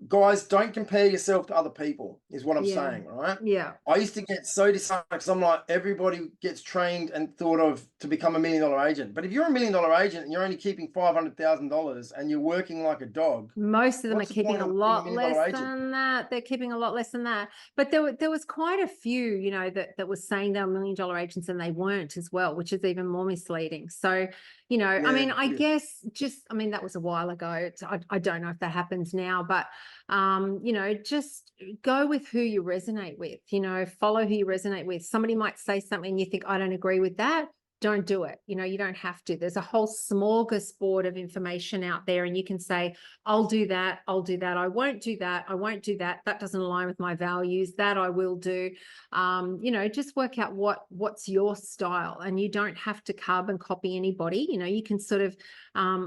[SPEAKER 2] Guys, don't compare yourself to other people, is what I'm saying, right?
[SPEAKER 1] Yeah.
[SPEAKER 2] I used to get so disheartened, because I'm like, everybody gets trained and thought of to become $1 million agent. But if you're a $1 million agent and you're only keeping $500,000 and you're working like a dog,
[SPEAKER 1] most of them are keeping a lot less than that. They're keeping a lot less than that. But there was quite a few, you know, that was saying they were $1 million agents, and they weren't as well, which is even more misleading. So, you know, I mean, I guess that was a while ago. I don't know if that happens now, but you know, just go with who you resonate with, you know, follow who you resonate with. Somebody might say something, you think, I don't agree with that. don't do it. You know, you don't have to. There's a whole smorgasbord of information out there, and you can say, I'll do that. I'll do that. I won't do that. I won't do that. That doesn't align with my values. That I will do. You know, just work out what's your style, and you don't have to carbon copy anybody. You know, you can sort of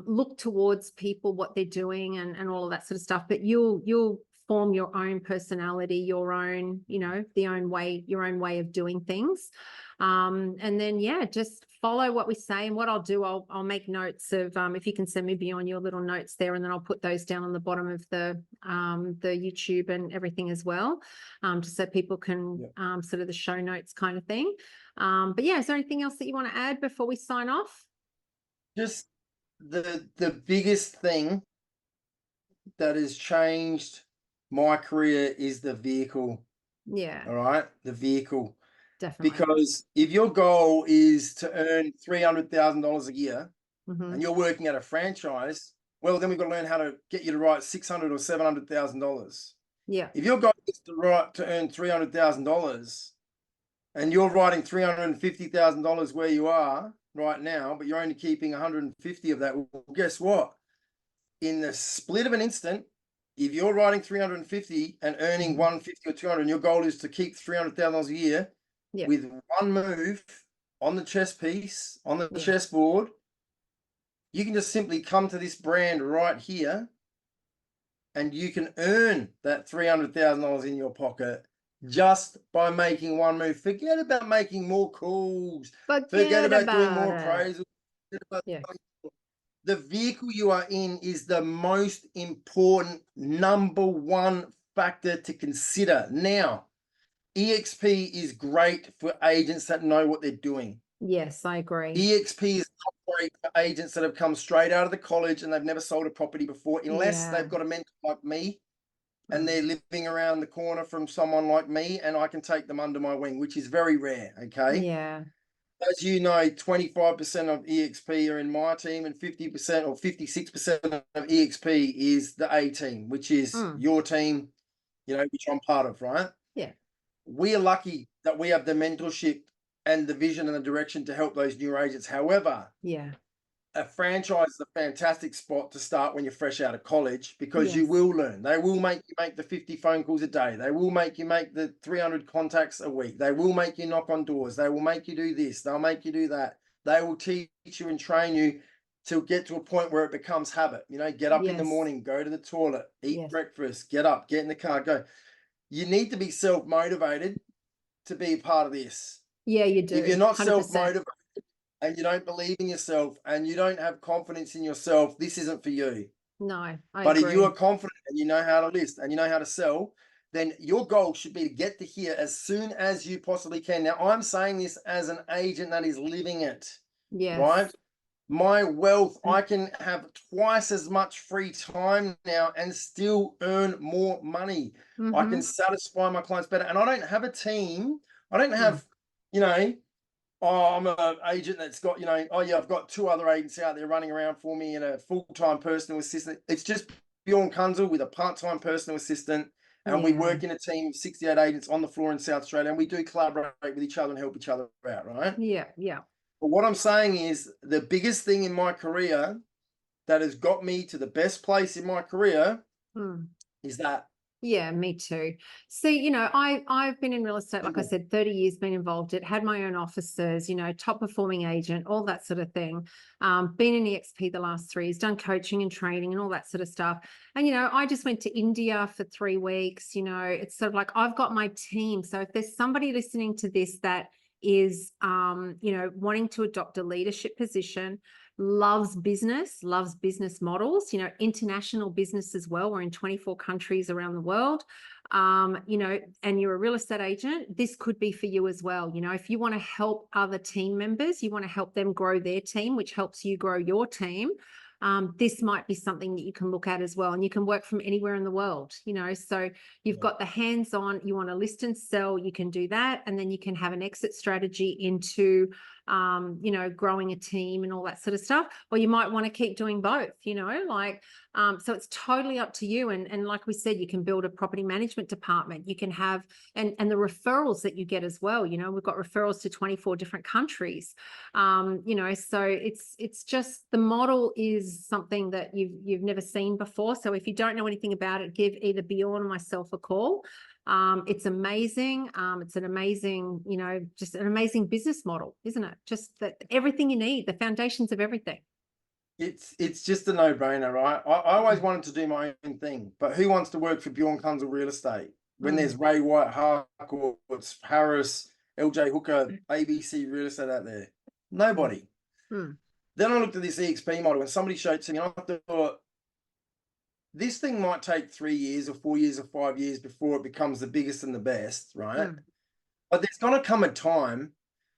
[SPEAKER 1] look towards people, what they're doing and all of that sort of stuff, but you'll form your own personality, your own, you know, your own way of doing things. And then, yeah, just follow what we say. And what I'll do, I'll make notes of, if you can send me, Bjorn, your little notes there, and then I'll put those down on the bottom of the YouTube and everything as well, just so people can, sort of the show notes kind of thing. But yeah, is there anything else that you want to add before we sign off?
[SPEAKER 2] Just the biggest thing that has changed my career is the vehicle.
[SPEAKER 1] Yeah.
[SPEAKER 2] All right. The vehicle.
[SPEAKER 1] Definitely.
[SPEAKER 2] Because if your goal is to earn $300,000 a year and you're working at a franchise, well, then we've got to learn how to get you to write $600,000 or $700,000.
[SPEAKER 1] Yeah.
[SPEAKER 2] If your goal is to earn $300,000 and you're writing $350,000 where you are right now, but you're only keeping 150 of that, well, guess what? In the split of an instant, if you're writing 350 and earning 150 or 200, and your goal is to keep $300,000 a year, with one move on the chess piece, on the chessboard, you can just simply come to this brand right here and you can earn that $300,000 in your pocket just by making one move. Forget about making more calls. Forget about doing more appraisals. The vehicle you are in is the most important #1 factor to consider. Now, EXP is great for agents that know what they're doing.
[SPEAKER 1] Yes, I agree.
[SPEAKER 2] EXP is not great for agents that have come straight out of the college and they've never sold a property before, unless they've got a mentor like me and they're living around the corner from someone like me and I can take them under my wing, which is very rare, okay?
[SPEAKER 1] Yeah.
[SPEAKER 2] As you know, 25% of EXP are in my team and 50% or 56% of EXP is the A team, which is your team, you know, which I'm part of, right?
[SPEAKER 1] Yeah.
[SPEAKER 2] We are lucky that we have the mentorship and the vision and the direction to help those new agents. However, a franchise is a fantastic spot to start when you're fresh out of college, because you will learn. They will make you make the 50 phone calls a day. They will make you make the 300 contacts a week. They will make you knock on doors. They will make you do this. They'll make you do that. They will teach you and train you to get to a point where it becomes habit. You know, get up in the morning, go to the toilet, eat breakfast, get up, get in the car, go. You need to be self-motivated to be a part of this.
[SPEAKER 1] Yeah, you do.
[SPEAKER 2] If you're not
[SPEAKER 1] 100%.
[SPEAKER 2] self-motivated and you don't believe in yourself and you don't have confidence in yourself, this isn't for you.
[SPEAKER 1] No, I
[SPEAKER 2] But
[SPEAKER 1] agree.
[SPEAKER 2] if you are confident and you know how to list and you know how to sell, then your goal should be to get to here as soon as you possibly can. Now, I'm saying this as an agent that is living it. Right? My wealth, I can have twice as much free time now and still earn more money. I can satisfy my clients better. And I don't have a team. I don't have, you know, I'm an agent that's got, you know, I've got 2 other agents out there running around for me and a full-time personal assistant. It's just Bjorn Kunzel with a part-time personal assistant. And we work in a team of 68 agents on the floor in South Australia. And we do collaborate with each other and help each other out, right?
[SPEAKER 1] Yeah, yeah.
[SPEAKER 2] But what I'm saying is the biggest thing in my career that has got me to the best place in my career is that.
[SPEAKER 1] Yeah, me too. See, you know, I've been in real estate, like I said, 30 years, been involved. It had my own offices, you know, top performing agent, all that sort of thing. Been in EXP the last 3 years, done coaching and training and all that sort of stuff. And, you know, I just went to India for 3 weeks. You know, it's sort of like I've got my team. So if there's somebody listening to this that is, you know, wanting to adopt a leadership position, loves business models, you know, international business as well. We're in 24 countries around the world, you know, and you're a real estate agent, this could be for you as well. You know, if you want to help other team members, you want to help them grow their team, which helps you grow your team. This might be something that you can look at as well. And you can work from anywhere in the world, you know, so you've got the hands-on, you want to list and sell, you can do that. And then you can have an exit strategy into you know, growing a team and all that sort of stuff, or you might want to keep doing both, you know, like, so it's totally up to you. And like we said, you can build a property management department. You can have, and the referrals that you get as well. You know, we've got referrals to 24 different countries. You know, so it's just, the model is something that you've never seen before. So if you don't know anything about it, give either Bjorn or myself a call. It's amazing. It's an amazing, you know, just an amazing business model, isn't it? Just that everything you need, the foundations of everything.
[SPEAKER 2] It's just a no-brainer, right? I always wanted to do my own thing, but who wants to work for Bjorn Kunzel Real Estate when there's Ray White, Harcourts, Harris, LJ Hooker, ABC Real Estate out there? Nobody. Then I looked at this EXP model and somebody showed to me, and I thought, this thing might take 3 years or 4 years or 5 years before it becomes the biggest and the best, right? But there's going to come a time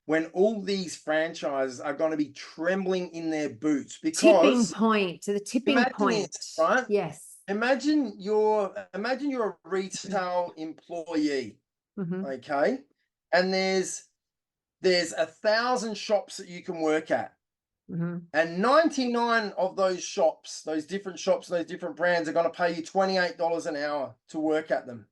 [SPEAKER 2] when all these franchises are going to be trembling in their boots because
[SPEAKER 1] tipping point, to the tipping point,
[SPEAKER 2] this, right?
[SPEAKER 1] Yes.
[SPEAKER 2] Imagine you're a retail employee, okay, and there's 1,000 shops that you can work at, and 99 of those shops, those different shops, those different brands, are going to pay you $28 an hour to work at them.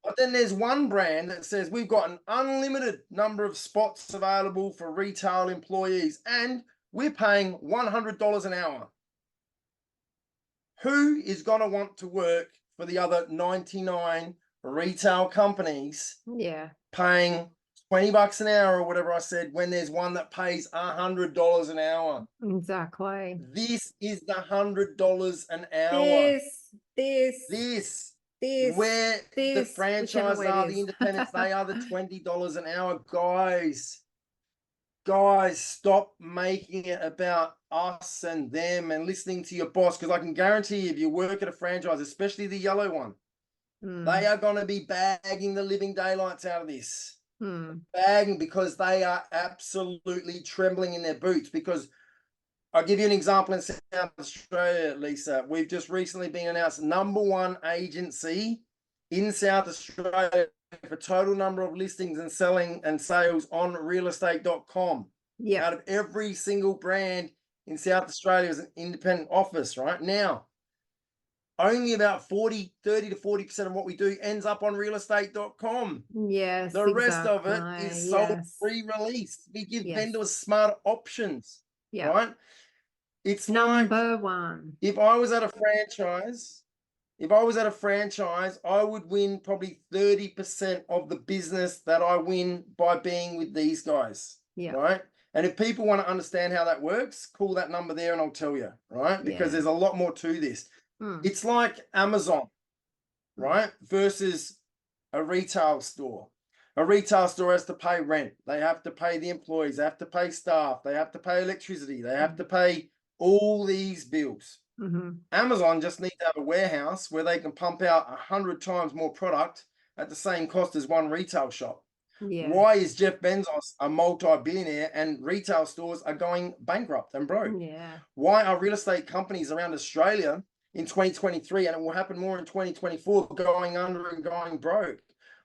[SPEAKER 2] But then there's one brand that says we've got an unlimited number of spots available for retail employees and we're paying $100 an hour. Who is going to want to work for the other 99 retail companies paying $20 an hour or whatever I said, when there's one that pays $100 an hour?
[SPEAKER 1] Exactly.
[SPEAKER 2] This is the $100 an hour. This. Where the franchise are, the independents, they are the $20 an hour. Guys, stop making it about us and them and listening to your boss, because I can guarantee you, if you work at a franchise, especially the yellow one, they are going to be bagging the living daylights out of this. Bagging, because they are absolutely trembling in their boots. Because I'll give you an example in South Australia, Lisa. We've just recently been announced #1 agency in South Australia for total number of listings and selling and sales on realestate.com. Out of every single brand in South Australia is an independent office right now. Only about 30 to 40% of what we do ends up on realestate.com.
[SPEAKER 1] Yes.
[SPEAKER 2] The rest of it is sold pre-release. We give vendors smart options. Right? It's
[SPEAKER 1] #1.
[SPEAKER 2] If I was at a franchise, I would win probably 30% of the business that I win by being with these guys. Right? And if people want to understand how that works, call that number there and I'll tell you, right? Because there's a lot more to this. It's like Amazon, right? Versus a retail store. A retail store has to pay rent. They have to pay the employees. They have to pay staff. They have to pay electricity. They have to pay all these bills. Amazon just needs to have a warehouse where they can pump out 100 times more product at the same cost as one retail shop. Why is Jeff Bezos a multi-billionaire and retail stores are going bankrupt and broke? Why are real estate companies around Australia in 2023, and it will happen more in 2024, going under and going broke?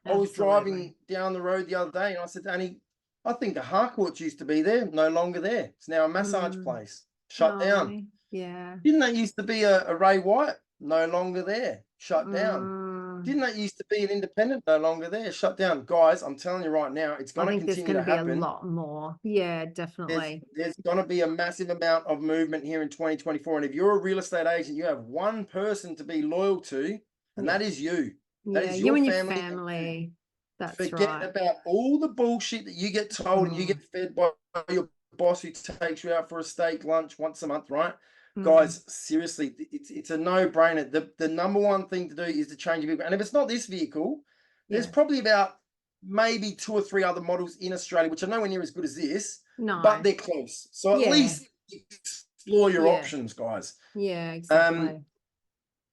[SPEAKER 2] I was driving down the road the other day and I said, Annie, I think the Harcourts used to be there, no longer there. It's now a massage place, shut down. Didn't that used to be a Ray White? No longer there, shut down. Didn't that used to be an independent? No longer there, shut down. Guys, I'm telling you right now, it's going to continue to happen.
[SPEAKER 1] There's going to be a lot more. Yeah, definitely.
[SPEAKER 2] There's going to be a massive amount of movement here in 2024. And if you're a real estate agent, you have one person to be loyal to, and that is you. That is
[SPEAKER 1] you and your family. That's right.
[SPEAKER 2] Forget about all the bullshit that you get told and you get fed by your boss who takes you out for a steak lunch once a month, right? Guys, seriously, it's a no-brainer. The #1 thing to do is to change your vehicle. And if it's not this vehicle, there's probably about maybe 2 or 3 other models in Australia, which are nowhere near as good as this, but they're close. So at least explore your options, guys.
[SPEAKER 1] Yeah, exactly.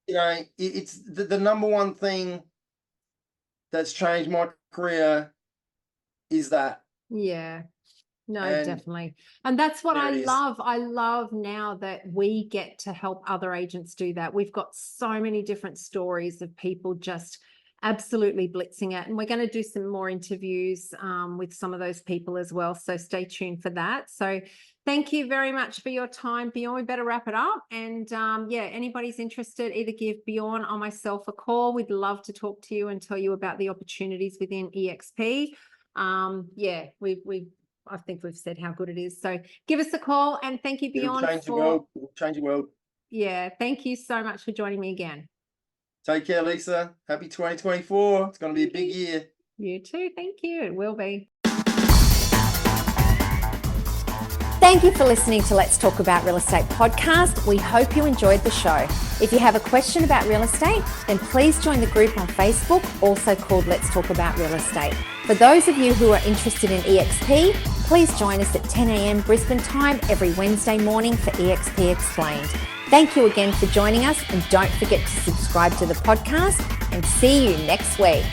[SPEAKER 2] You know, it's the #1 thing that's changed my career is that.
[SPEAKER 1] No, definitely. And that's what I love. I love now that we get to help other agents do that. We've got so many different stories of people just absolutely blitzing it. And we're going to do some more interviews with some of those people as well. So stay tuned for that. So thank you very much for your time, Bjorn. We better wrap it up. And yeah, anybody's interested, either give Bjorn or myself a call. We'd love to talk to you and tell you about the opportunities within EXP. Yeah, I think we've said how good it is. So give us a call, and thank you, Bjorn.
[SPEAKER 2] Change the world. Change the world.
[SPEAKER 1] Yeah, thank you so much for joining me again.
[SPEAKER 2] Take care, Lisa. Happy 2024. It's going to be a big year.
[SPEAKER 1] You too. Thank you. It will be.
[SPEAKER 3] Thank you for listening to Let's Talk About Real Estate podcast. We hope you enjoyed the show. If you have a question about real estate, then please join the group on Facebook, also called Let's Talk About Real Estate. For those of you who are interested in EXP, please join us at 10 a.m. Brisbane time every Wednesday morning for EXP Explained. Thank you again for joining us, and don't forget to subscribe to the podcast, and see you next week.